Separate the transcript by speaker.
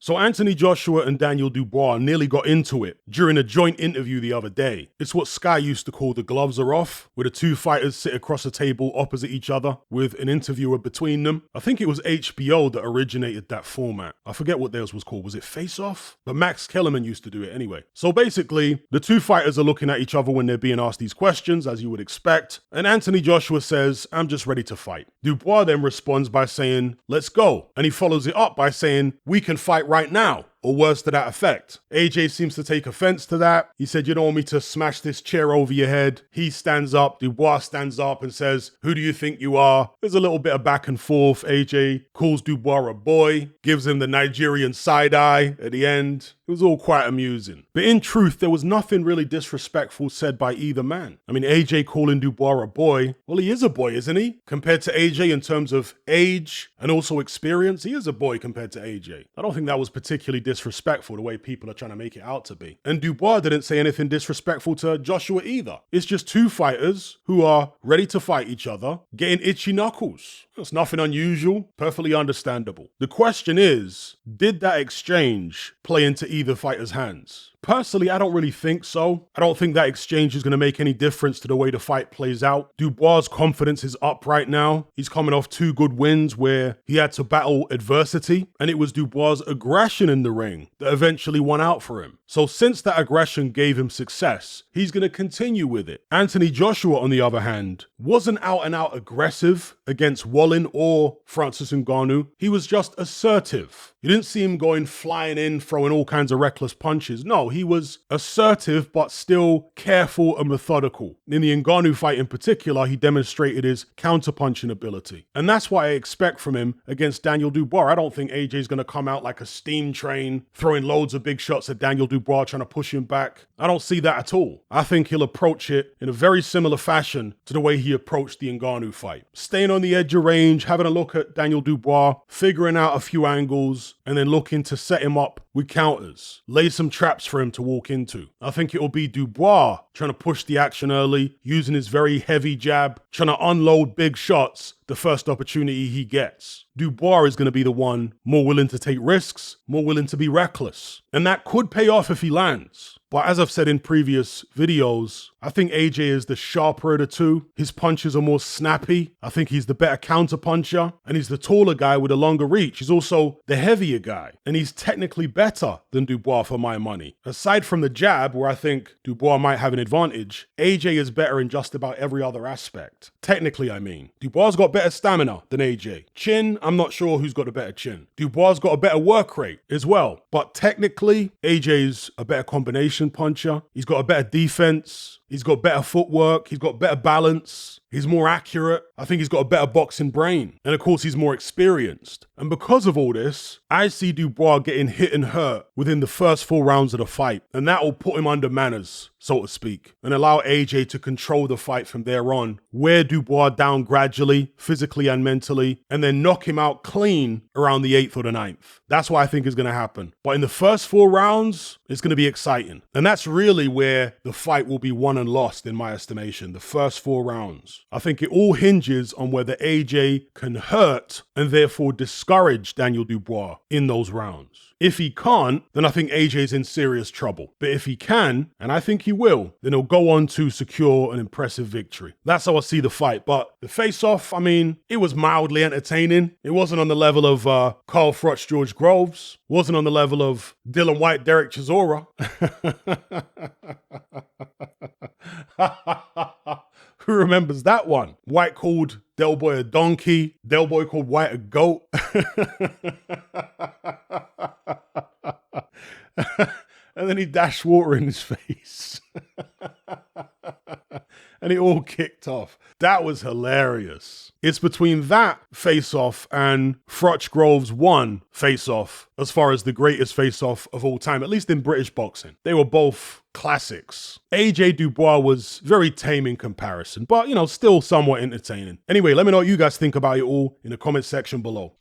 Speaker 1: So Anthony Joshua and Daniel Dubois nearly got into it during a joint interview the other day. It's what Sky used to call the gloves are off, where the two fighters sit across a table opposite each other with an interviewer between them. I think it was HBO that originated that format. I forget what theirs was called. Was it Face Off? But Max Kellerman used to do it anyway. So basically, the two fighters are looking at each other when they're being asked these questions, as you would expect. And Anthony Joshua says, "I'm just ready to fight." Dubois then responds by saying, "Let's go." And he follows it up by saying, "We can fight right now," or words to that effect. AJ seems to take offense to that. He said, "You don't want me to smash this chair over your head." He stands up, Dubois stands up and says, "Who do you think you are?" There's a little bit of back and forth. AJ calls Dubois a boy, gives him the Nigerian side eye at the end. It was all quite amusing. But in truth, there was nothing really disrespectful said by either man. I mean, AJ calling Dubois a boy, well, he is a boy, isn't he? Compared to AJ in terms of age and also experience, he is a boy compared to AJ. I don't think that was particularly disrespectful the way people are trying to make it out to be. And Dubois didn't say anything disrespectful to Joshua either. It's just two fighters who are ready to fight each other, getting itchy knuckles. That's nothing unusual, perfectly understandable. The question is, did that exchange play into either fighter's hands? Personally, I don't really think so. I don't think that exchange is going to make any difference to the way the fight plays out. Dubois' confidence is up right now. He's coming off 2 good wins where he had to battle adversity, and it was Dubois' aggression in the ring that eventually won out for him. So since that aggression gave him success, he's going to continue with it. Anthony Joshua, on the other hand, wasn't out and out aggressive against Wallin or Francis Ngannou. He was just assertive. You didn't see him going flying in, throwing all kinds of reckless punches. No, he was assertive, but still careful and methodical. In the Ngannou fight in particular, he demonstrated his counterpunching ability. And that's what I expect from him against Daniel Dubois. I don't think AJ's going to come out like a steam train, throwing loads of big shots at Daniel Dubois, trying to push him back. I don't see that at all. I think he'll approach it in a very similar fashion to the way he approached the Ngannou fight. Staying on the edge of range, having a look at Daniel Dubois, figuring out a few angles, and then looking to set him up with counters, lay some traps for him to walk into. I think it will be Dubois trying to push the action early, using his very heavy jab, trying to unload big shots the first opportunity he gets. Dubois is going to be the one more willing to take risks, more willing to be reckless. And that could pay off if he lands. But as I've said in previous videos, I think AJ is the sharper of the two. His punches are more snappy. I think he's the better counter puncher, and he's the taller guy with a longer reach. He's also the heavier guy, and he's technically better than Dubois for my money. Aside from the jab, where I think Dubois might have an advantage, AJ is better in just about every other aspect. Technically, I mean. Dubois got better stamina than AJ. Chin, I'm not sure who's got a better chin. Dubois got a better work rate as well. But technically, AJ's a better combination puncher. He's got a better defense. He's got better footwork. He's got better balance. He's more accurate. I think he's got a better boxing brain. And of course, he's more experienced. And because of all this, I see Dubois getting hit and hurt within the first 4 rounds of the fight. And that will put him under manners, so to speak, and allow AJ to control the fight from there on, wear Dubois down gradually, physically and mentally, and then knock him out clean around the 8th or the 9th. That's what I think is going to happen. But in the first 4 rounds, it's going to be exciting. And that's really where the fight will be won and lost, in my estimation, the first 4 rounds. I think it all hinges on whether AJ can hurt and therefore discourage Daniel Dubois in those rounds. If he can't, then I think AJ's in serious trouble. But if he can, and I think he will, then he'll go on to secure an impressive victory. That's how I see the fight. But the face-off, I mean, it was mildly entertaining. It wasn't on the level of Carl Froch, George Groves. It wasn't on the level of Dylan White, Derek Chisora. Who remembers that one? White called Del Boy a donkey. Del Boy called White a goat. And then he dashed water in his face. And it all kicked off. That was hilarious. It's between that face-off and Froch Groves 1 face-off as far as the greatest face-off of all time, at least in British boxing. They were both classics. AJ Dubois was very tame in comparison, but, still somewhat entertaining. Anyway, let me know what you guys think about it all in the comment section below.